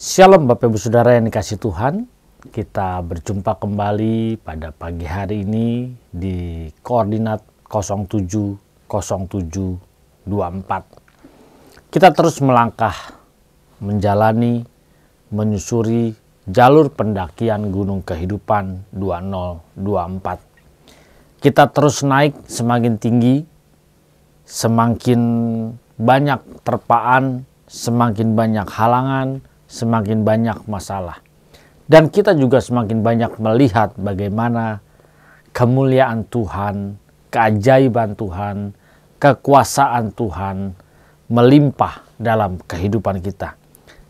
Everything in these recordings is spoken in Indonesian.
Shalom Bapak Ibu Saudara yang dikasihi Tuhan. Kita berjumpa kembali pada pagi hari ini di koordinat 070724. Kita terus melangkah, menjalani, menyusuri jalur pendakian Gunung Kehidupan 2024. Kita terus naik semakin tinggi, semakin banyak terpaan, semakin banyak halangan, semakin banyak masalah. Dan kita juga semakin banyak melihat bagaimana kemuliaan Tuhan, keajaiban Tuhan, kekuasaan Tuhan melimpah dalam kehidupan kita.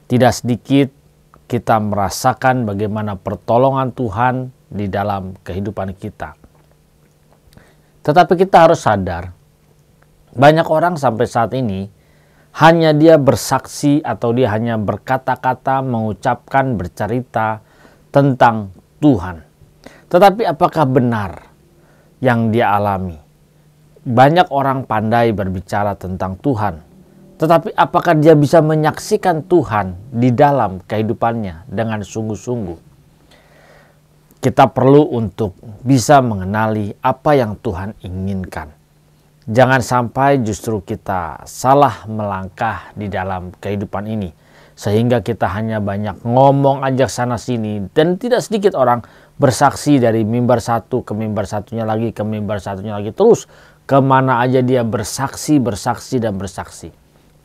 Tidak sedikit kita merasakan bagaimana pertolongan Tuhan di dalam kehidupan kita. Tetapi kita harus sadar, banyak orang sampai saat ini hanya dia bersaksi atau dia hanya berkata-kata, mengucapkan, bercerita tentang Tuhan. Tetapi apakah benar yang dia alami? Banyak orang pandai berbicara tentang Tuhan. Tetapi apakah dia bisa menyaksikan Tuhan di dalam kehidupannya dengan sungguh-sungguh? Kita perlu untuk bisa mengenali apa yang Tuhan inginkan. Jangan sampai justru kita salah melangkah di dalam kehidupan ini. Sehingga kita hanya banyak ngomong aja sana sini. Dan tidak sedikit orang bersaksi dari mimbar satu ke mimbar satunya lagi, ke mimbar satunya lagi. Terus kemana aja dia bersaksi, dan bersaksi.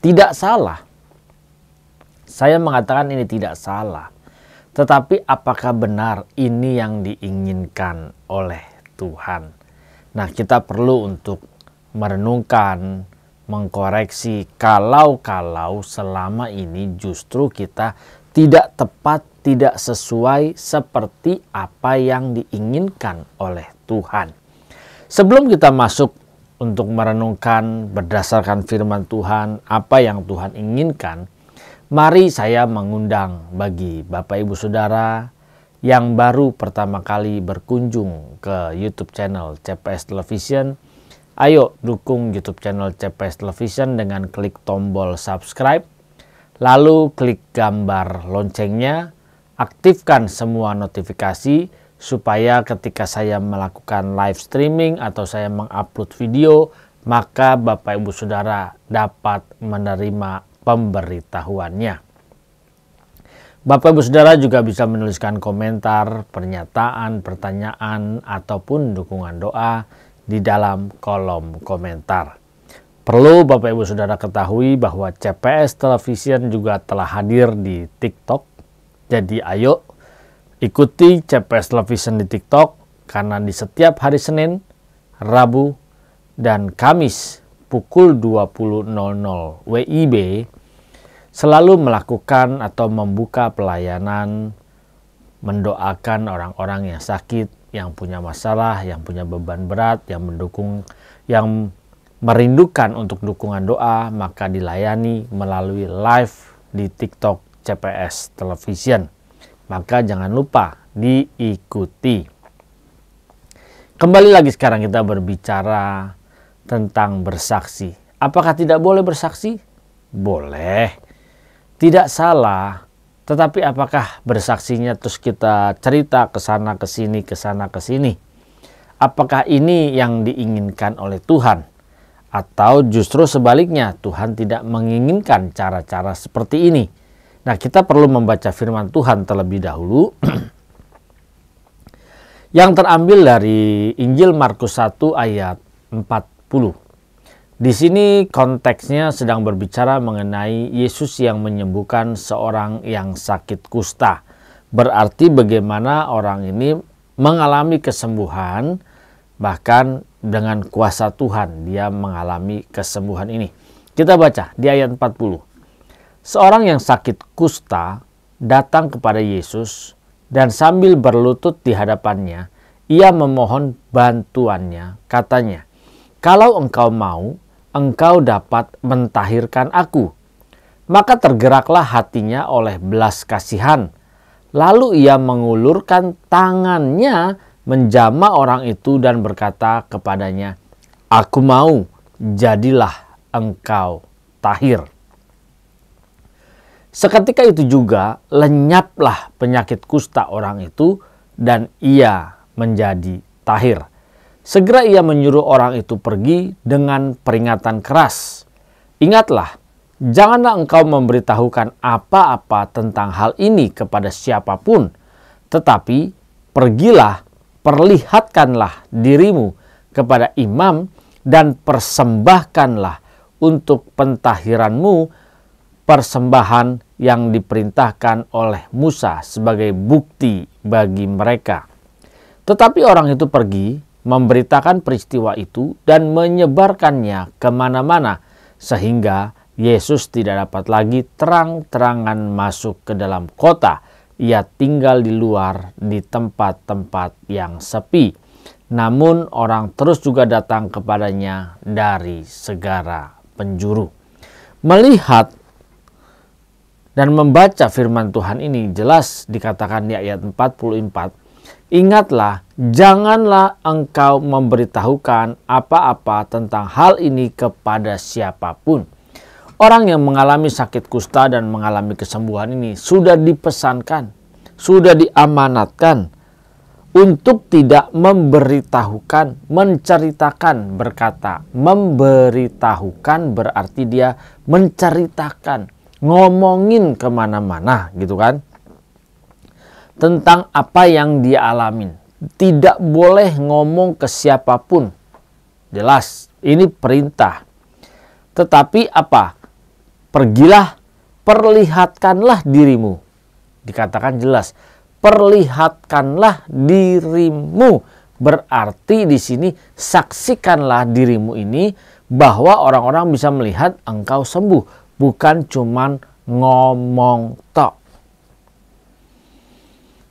Tidak salah. Saya mengatakan ini tidak salah. Tetapi apakah benar ini yang diinginkan oleh Tuhan? Nah, kita perlu untuk merenungkan, mengkoreksi kalau selama ini justru kita tidak tepat, tidak sesuai seperti apa yang diinginkan oleh Tuhan. Sebelum kita masuk untuk merenungkan berdasarkan firman Tuhan, apa yang Tuhan inginkan, mari saya mengundang bagi Bapak Ibu Saudara yang baru pertama kali berkunjung ke YouTube channel CPS Television. Ayo dukung YouTube channel CPS Television dengan klik tombol subscribe, lalu klik gambar loncengnya, aktifkan semua notifikasi supaya ketika saya melakukan live streaming atau saya mengupload video, maka Bapak Ibu Saudara dapat menerima pemberitahuannya. Bapak Ibu Saudara juga bisa menuliskan komentar, pernyataan, pertanyaan, ataupun dukungan doa di dalam kolom komentar. Perlu Bapak Ibu Saudara ketahui bahwa CPS Television juga telah hadir di TikTok. Jadi ayo ikuti CPS Television di TikTok karena di setiap hari Senin, Rabu, dan Kamis pukul 20.00 WIB selalu melakukan atau membuka pelayanan mendoakan orang-orang yang sakit, yang punya masalah, yang punya beban berat, yang mendukung, yang merindukan untuk dukungan doa, maka dilayani melalui live di TikTok CPS Television. Maka jangan lupa diikuti. Kembali lagi sekarang kita berbicara tentang bersaksi. Apakah tidak boleh bersaksi? Boleh. Tidak salah. Tetapi apakah bersaksinya terus kita cerita ke sana ke sini, ke sana ke sini? Apakah ini yang diinginkan oleh Tuhan? Atau justru sebaliknya Tuhan tidak menginginkan cara-cara seperti ini? Nah, kita perlu membaca firman Tuhan terlebih dahulu. Yang terambil dari Injil Markus 1 ayat 40. Di sini konteksnya sedang berbicara mengenai Yesus yang menyembuhkan seorang yang sakit kusta. Berarti bagaimana orang ini mengalami kesembuhan, bahkan dengan kuasa Tuhan dia mengalami kesembuhan ini. Kita baca di ayat 40. Seorang yang sakit kusta datang kepada Yesus dan sambil berlutut di hadapannya, ia memohon bantuannya. Katanya, "Kalau engkau mau, engkau dapat mentahirkan aku." Maka tergeraklah hatinya oleh belas kasihan. Lalu ia mengulurkan tangannya menjamah orang itu dan berkata kepadanya, "Aku mau, jadilah engkau tahir." Seketika itu juga lenyaplah penyakit kusta orang itu dan ia menjadi tahir. Segera ia menyuruh orang itu pergi dengan peringatan keras. Ingatlah, janganlah engkau memberitahukan apa-apa tentang hal ini kepada siapapun, tetapi pergilah, perlihatkanlah dirimu kepada imam dan persembahkanlah untuk pentahiranmu persembahan yang diperintahkan oleh Musa sebagai bukti bagi mereka. Tetapi orang itu pergi, memberitakan peristiwa itu dan menyebarkannya kemana-mana, sehingga Yesus tidak dapat lagi terang-terangan masuk ke dalam kota. Ia tinggal di luar di tempat-tempat yang sepi. Namun orang terus juga datang kepadanya dari segala penjuru. Melihat dan membaca firman Tuhan ini jelas dikatakan di ayat 44. Ingatlah, janganlah engkau memberitahukan apa-apa tentang hal ini kepada siapapun. Orang yang mengalami sakit kusta dan mengalami kesembuhan ini sudah dipesankan, sudah diamanatkan untuk tidak memberitahukan, menceritakan, berkata. Memberitahukan berarti dia menceritakan, ngomongin kemana-mana gitu kan, tentang apa yang dia alamin. Tidak boleh ngomong ke siapapun. Jelas, ini perintah. Tetapi apa? Pergilah, perlihatkanlah dirimu. Dikatakan jelas, perlihatkanlah dirimu. Berarti di sini saksikanlah dirimu ini bahwa orang-orang bisa melihat engkau sembuh. Bukan cuman ngomong tok.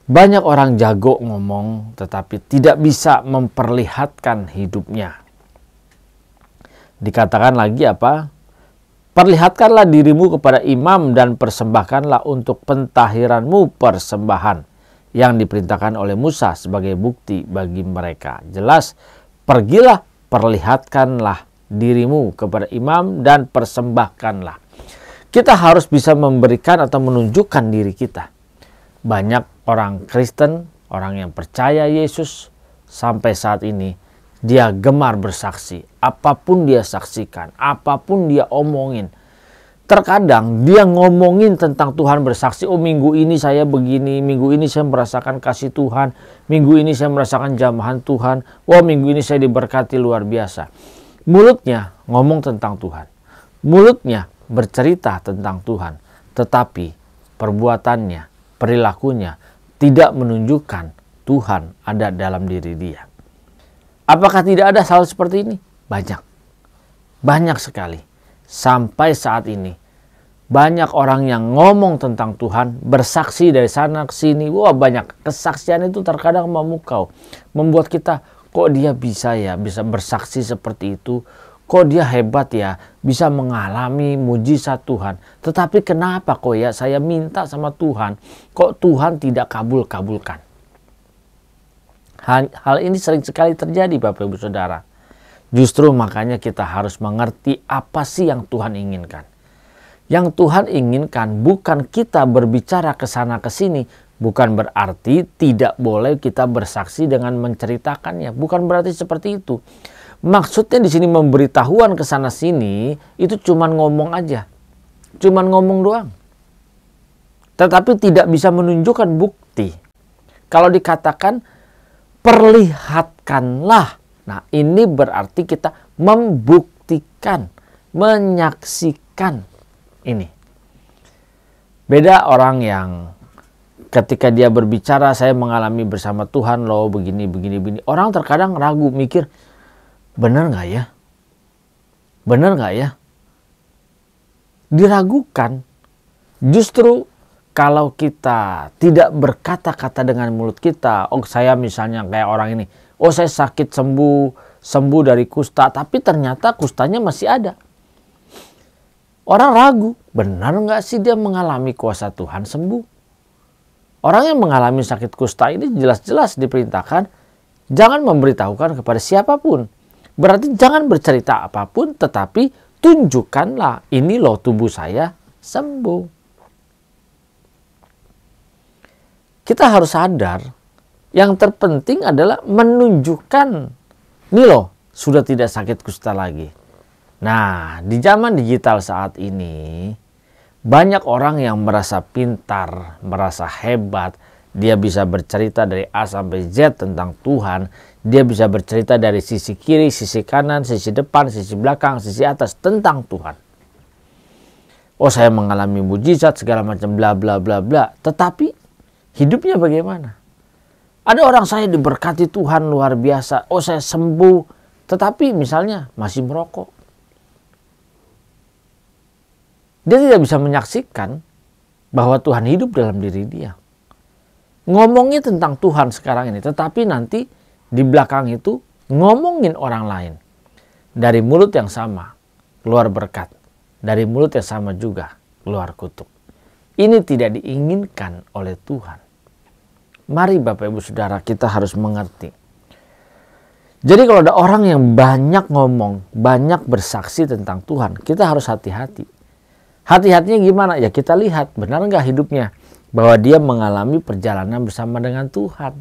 Banyak orang jago ngomong tetapi tidak bisa memperlihatkan hidupnya. Dikatakan lagi apa? Perlihatkanlah dirimu kepada imam dan persembahkanlah untuk pentahiranmu persembahan yang diperintahkan oleh Musa sebagai bukti bagi mereka. Jelas, pergilah, perlihatkanlah dirimu kepada imam dan persembahkanlah. Kita harus bisa memberikan atau menunjukkan diri kita. Banyak orang Kristen, orang yang percaya Yesus, sampai saat ini dia gemar bersaksi. Apapun dia saksikan, apapun dia omongin. Terkadang dia ngomongin tentang Tuhan, bersaksi, oh minggu ini saya begini, minggu ini saya merasakan kasih Tuhan, minggu ini saya merasakan jamahan Tuhan, wah minggu ini saya diberkati luar biasa. Mulutnya ngomong tentang Tuhan, mulutnya bercerita tentang Tuhan, tetapi perbuatannya, perilakunya tidak menunjukkan Tuhan ada dalam diri dia. Apakah tidak ada hal seperti ini? Banyak. Banyak sekali. Sampai saat ini banyak orang yang ngomong tentang Tuhan, bersaksi dari sana ke sini. Wah, banyak. Kesaksian itu terkadang memukau, membuat kita, kok dia bisa ya, bisa bersaksi seperti itu. Kok dia hebat ya, bisa mengalami mujizat Tuhan. Tetapi kenapa kok ya saya minta sama Tuhan, kok Tuhan tidak kabulkan? Hal ini sering sekali terjadi Bapak Ibu Saudara. Justru makanya kita harus mengerti apa sih yang Tuhan inginkan. Yang Tuhan inginkan bukan kita berbicara ke sana ke sini, bukan berarti tidak boleh kita bersaksi dengan menceritakannya, bukan berarti seperti itu. Maksudnya di sini memberitahuan ke sana sini itu cuman ngomong aja. Cuman ngomong doang. Tetapi tidak bisa menunjukkan bukti. Kalau dikatakan perlihatkanlah. Nah, ini berarti kita membuktikan, menyaksikan ini. Beda orang yang ketika dia berbicara, saya mengalami bersama Tuhan loh begini. Orang terkadang ragu, mikir, benar nggak ya? Benar nggak ya? Diragukan. Justru kalau kita tidak berkata-kata dengan mulut kita, oh saya misalnya kayak orang ini, oh saya sakit sembuh dari kusta, tapi ternyata kustanya masih ada. Orang ragu, benar nggak sih dia mengalami kuasa Tuhan sembuh? Orang yang mengalami sakit kusta ini jelas-jelas diperintahkan jangan memberitahukan kepada siapapun. Berarti jangan bercerita apapun, tetapi tunjukkanlah ini loh tubuh saya sembuh. kita harus sadar yang terpenting adalah menunjukkan, nih loh, sudah tidak sakit kusta lagi. Nah, di zaman digital saat ini, banyak orang yang merasa pintar, merasa hebat. Dia bisa bercerita dari A sampai Z tentang Tuhan. Dia bisa bercerita dari sisi kiri, sisi kanan, sisi depan, sisi belakang, sisi atas tentang Tuhan. Oh, saya mengalami mujizat segala macam bla bla bla bla. Tetapi hidupnya bagaimana? Ada orang, saya diberkati Tuhan luar biasa. Oh, saya sembuh. Tetapi misalnya masih merokok. Dia tidak bisa menyaksikan bahwa Tuhan hidup dalam diri dia. Ngomongnya tentang Tuhan sekarang ini, tetapi nanti di belakang itu ngomongin orang lain. Dari mulut yang sama keluar berkat, dari mulut yang sama juga keluar kutuk. Ini tidak diinginkan oleh Tuhan. Mari Bapak Ibu Saudara, kita harus mengerti. Jadi kalau ada orang yang banyak ngomong, banyak bersaksi tentang Tuhan, kita harus hati-hati. Hati-hatinya gimana? Ya kita lihat benar nggak hidupnya, bahwa dia mengalami perjalanan bersama dengan Tuhan.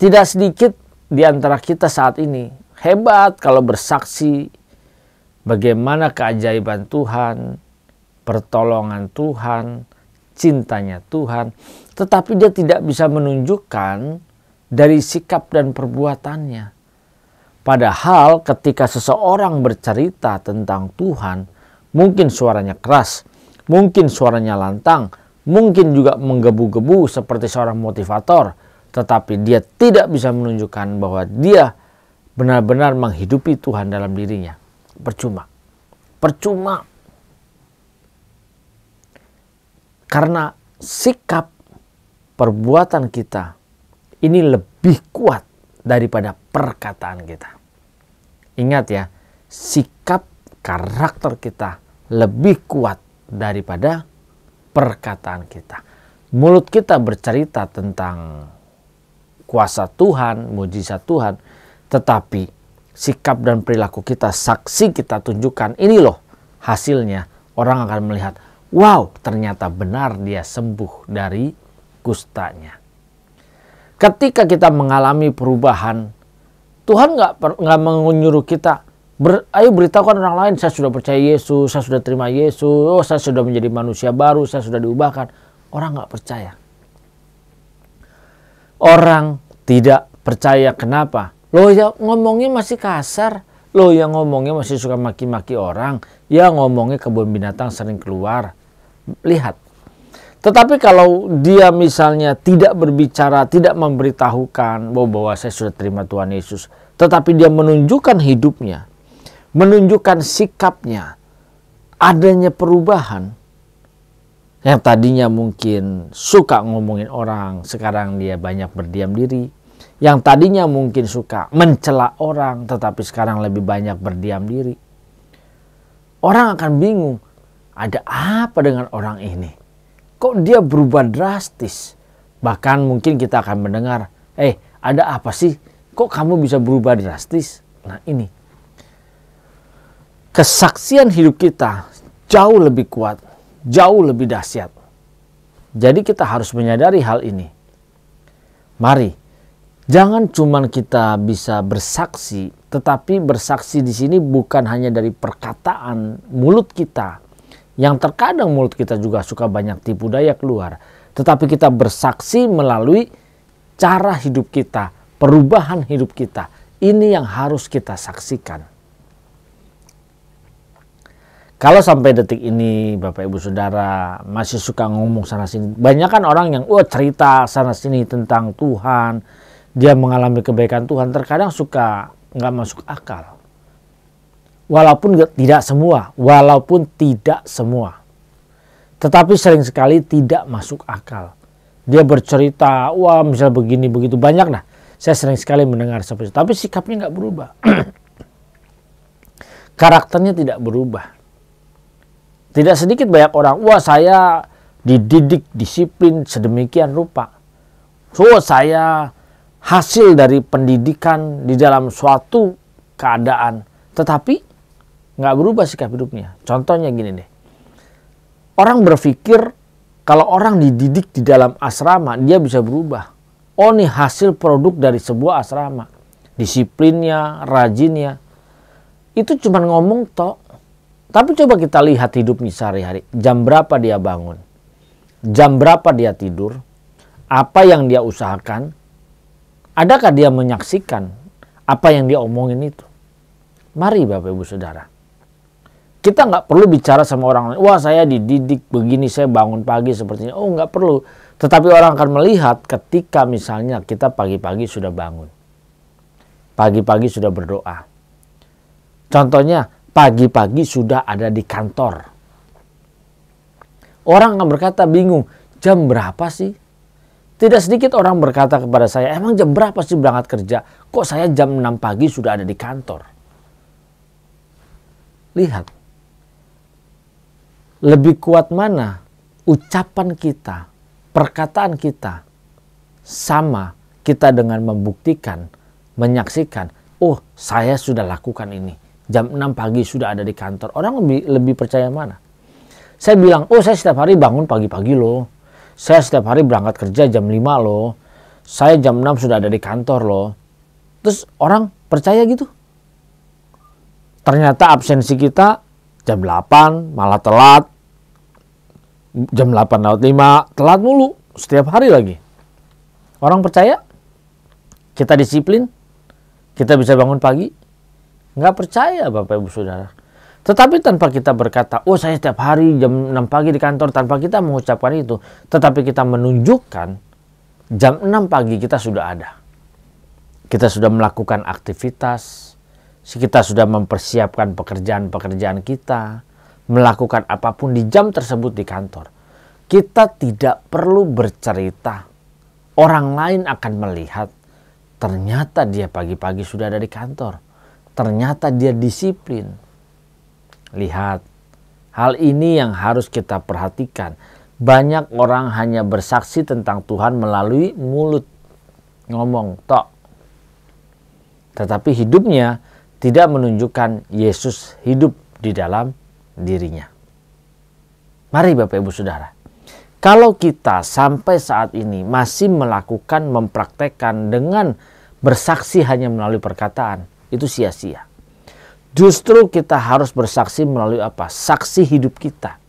Tidak sedikit di antara kita saat ini hebat kalau bersaksi bagaimana keajaiban Tuhan, pertolongan Tuhan, cintanya Tuhan, tetapi dia tidak bisa menunjukkan dari sikap dan perbuatannya. Padahal ketika seseorang bercerita tentang Tuhan, mungkin suaranya keras, mungkin suaranya lantang, mungkin juga menggebu-gebu seperti seorang motivator, tetapi dia tidak bisa menunjukkan bahwa dia benar-benar menghidupi Tuhan dalam dirinya. Percuma. Percuma. Karena sikap perbuatan kita ini lebih kuat daripada perkataan kita. Ingat ya, sikap karakter kita lebih kuat daripada perkataan kita. Mulut kita bercerita tentang kuasa Tuhan, mujizat Tuhan, tetapi sikap dan perilaku kita, saksi kita tunjukkan, ini loh hasilnya. Orang akan melihat, wow, ternyata benar dia sembuh dari kustanya. Ketika kita mengalami perubahan, Tuhan nggak menyuruh kita, ayo beritahukan orang lain, saya sudah percaya Yesus, saya sudah terima Yesus, oh saya sudah menjadi manusia baru, saya sudah diubahkan. Orang nggak percaya. Orang tidak percaya. Kenapa? Loh ya ngomongnya masih kasar. Loh ya ngomongnya masih suka maki-maki orang. Ya ngomongnya kebun binatang sering keluar. Lihat. Tetapi kalau dia misalnya tidak berbicara, tidak memberitahukan bahwa saya sudah terima Tuhan Yesus, tetapi dia menunjukkan hidupnya, menunjukkan sikapnya, adanya perubahan. Yang tadinya mungkin suka ngomongin orang, sekarang dia banyak berdiam diri. Yang tadinya mungkin suka mencela orang, tetapi sekarang lebih banyak berdiam diri. Orang akan bingung, ada apa dengan orang ini? Kok dia berubah drastis? Bahkan mungkin kita akan mendengar, ada apa sih? Kok kamu bisa berubah drastis? Nah ini. Kesaksian hidup kita jauh lebih kuat, jauh lebih dahsyat. Jadi kita harus menyadari hal ini. Mari, jangan cuma kita bisa bersaksi, tetapi bersaksi di sini bukan hanya dari perkataan mulut kita, yang terkadang mulut kita juga suka banyak tipu daya keluar. Tetapi kita bersaksi melalui cara hidup kita, perubahan hidup kita. Ini yang harus kita saksikan. Kalau sampai detik ini Bapak Ibu Saudara masih suka ngomong sana sini. Banyak kan orang yang cerita sana sini tentang Tuhan. Dia mengalami kebaikan Tuhan. Terkadang suka nggak masuk akal. Walaupun tidak semua. Tetapi sering sekali tidak masuk akal. Dia bercerita, wah misalnya begini, begitu. Banyak nah. Saya sering sekali mendengar seperti itu. Tapi sikapnya nggak berubah. Karakternya tidak berubah. Tidak sedikit banyak orang, wah saya dididik, disiplin sedemikian rupa. So saya hasil dari pendidikan di dalam suatu keadaan. Tetapi nggak berubah sikap hidupnya. Contohnya gini deh. Orang berpikir Kalau orang dididik di dalam asrama, dia bisa berubah. Oh, ini hasil produk dari sebuah asrama. Disiplinnya, rajinnya. Itu cuma ngomong tok. Tapi coba kita lihat hidupnya sehari-hari. Jam berapa dia bangun? Jam berapa dia tidur? Apa yang dia usahakan? Adakah dia menyaksikan apa yang dia omongin itu? Mari Bapak Ibu Saudara. Kita nggak perlu bicara sama orang lain. Wah, saya dididik begini, saya bangun pagi seperti ini. Oh, nggak perlu. Tetapi orang akan melihat ketika misalnya kita pagi-pagi sudah bangun. Pagi-pagi sudah berdoa. Contohnya, pagi-pagi sudah ada di kantor. Orang akan berkata bingung, jam berapa sih? Tidak sedikit orang berkata kepada saya, emang jam berapa sih berangkat kerja? Kok saya jam 6 pagi sudah ada di kantor? Lihat. Lebih kuat mana ucapan kita, perkataan kita, sama kita dengan membuktikan, menyaksikan, oh saya sudah lakukan ini. Jam 6 pagi sudah ada di kantor. Orang lebih percaya mana? Saya bilang, oh saya setiap hari bangun pagi-pagi loh. Saya setiap hari berangkat kerja jam 5 loh. Saya jam 6 sudah ada di kantor loh. Terus orang percaya gitu? Ternyata absensi kita jam 8 malah telat. Jam 8:05 telat mulu. Setiap hari lagi. Orang percaya? Kita disiplin? Kita bisa bangun pagi? Nggak percaya Bapak Ibu Saudara. Tetapi tanpa kita berkata, oh saya setiap hari jam 6 pagi di kantor, tanpa kita mengucapkan itu. Tetapi kita menunjukkan jam 6 pagi kita sudah ada. Kita sudah melakukan aktivitas. Kita sudah mempersiapkan pekerjaan-pekerjaan kita. Melakukan apapun di jam tersebut di kantor. Kita tidak perlu bercerita. Orang lain akan melihat. Ternyata dia pagi-pagi sudah ada di kantor. Ternyata dia disiplin. Lihat, hal ini yang harus kita perhatikan. Banyak orang hanya bersaksi tentang Tuhan melalui mulut. Ngomong, tok. Tetapi hidupnya tidak menunjukkan Yesus hidup di dalam dirinya. Mari Bapak Ibu Saudara. Kalau kita sampai saat ini masih melakukan, mempraktekkan dengan bersaksi hanya melalui perkataan, itu sia-sia. Justru kita harus bersaksi melalui apa? Saksi hidup kita.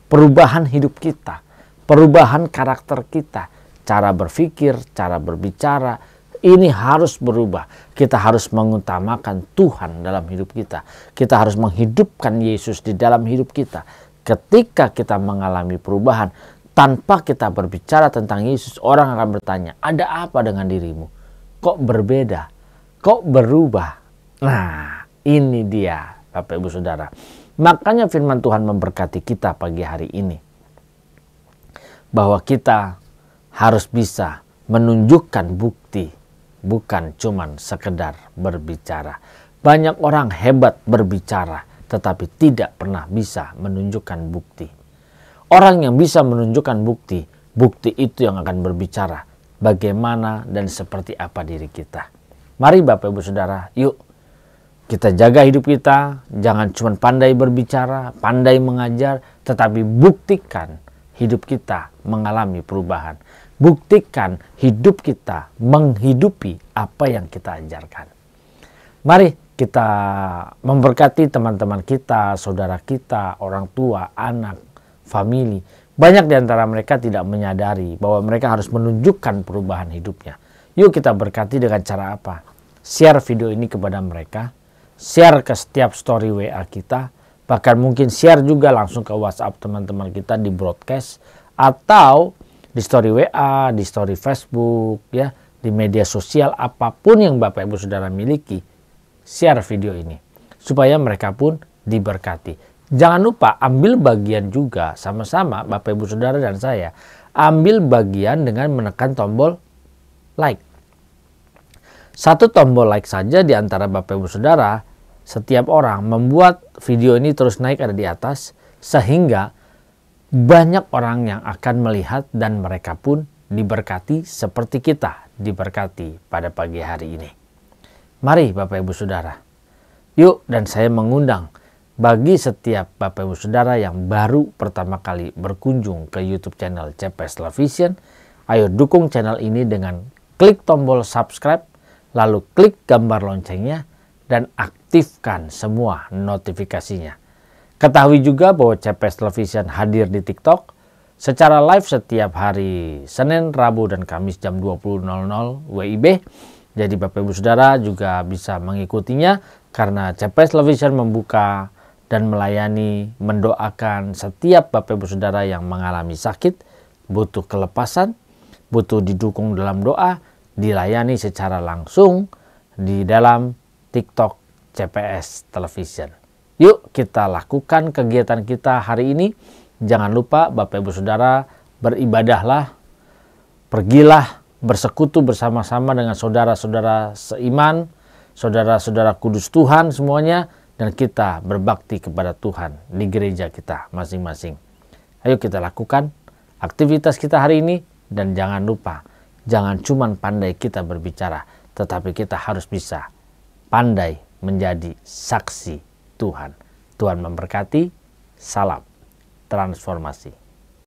Perubahan hidup kita. Perubahan karakter kita. Cara berpikir, cara berbicara. Ini harus berubah. Kita harus mengutamakan Tuhan dalam hidup kita. Kita harus menghidupkan Yesus di dalam hidup kita. Ketika kita mengalami perubahan, tanpa kita berbicara tentang Yesus, orang akan bertanya, ada apa dengan dirimu? Kok berbeda? Kok berubah? Nah, ini dia Bapak Ibu Saudara. Makanya firman Tuhan memberkati kita pagi hari ini. Bahwa kita harus bisa menunjukkan bukti. Bukan cuman sekedar berbicara. Banyak orang hebat berbicara. Tetapi tidak pernah bisa menunjukkan bukti. Orang yang bisa menunjukkan bukti. Bukti itu yang akan berbicara. Bagaimana dan seperti apa diri kita. Mari Bapak Ibu Saudara, yuk. Kita jaga hidup kita, jangan cuma pandai berbicara, pandai mengajar, tetapi buktikan hidup kita mengalami perubahan. Buktikan hidup kita menghidupi apa yang kita ajarkan. Mari kita memberkati teman-teman kita, saudara kita, orang tua, anak, famili. Banyak di antara mereka tidak menyadari bahwa mereka harus menunjukkan perubahan hidupnya. Yuk kita berkati dengan cara apa? Share video ini kepada mereka. Share ke setiap story WA kita, bahkan mungkin share juga langsung ke WhatsApp teman-teman kita di broadcast atau di story WA, di story Facebook, ya, di media sosial apapun yang Bapak Ibu Saudara miliki. Share video ini supaya mereka pun diberkati. Jangan lupa ambil bagian juga sama-sama Bapak Ibu Saudara dan saya. Ambil bagian dengan menekan tombol like. Satu tombol like saja di antara Bapak Ibu Saudara, setiap orang membuat video ini terus naik ada di atas, sehingga banyak orang yang akan melihat dan mereka pun diberkati seperti kita diberkati pada pagi hari ini. Mari Bapak Ibu Saudara, yuk, dan saya mengundang Bagi setiap Bapak Ibu Saudara yang baru pertama kali berkunjung ke YouTube channel CPS Television, ayo dukung channel ini dengan klik tombol subscribe, lalu klik gambar loncengnya, dan aktifkan semua notifikasinya. Ketahui juga bahwa CPS Television hadir di TikTok secara live setiap hari Senin, Rabu, dan Kamis jam 20.00 WIB. Jadi Bapak Ibu Saudara juga bisa mengikutinya karena CPS Television membuka dan melayani, mendoakan setiap Bapak Ibu Saudara yang mengalami sakit, butuh kelepasan, butuh didukung dalam doa, dilayani secara langsung di dalam TikTok CPS Television. Yuk kita lakukan kegiatan kita hari ini. Jangan lupa Bapak Ibu Saudara beribadahlah, pergilah bersekutu bersama-sama dengan saudara-saudara seiman, saudara-saudara kudus Tuhan semuanya, dan kita berbakti kepada Tuhan di gereja kita masing-masing. Ayo kita lakukan aktivitas kita hari ini, dan jangan lupa, jangan cuma pandai kita berbicara, tetapi kita harus bisa pandai menjadi saksi Tuhan. Tuhan memberkati. Salam transformasi.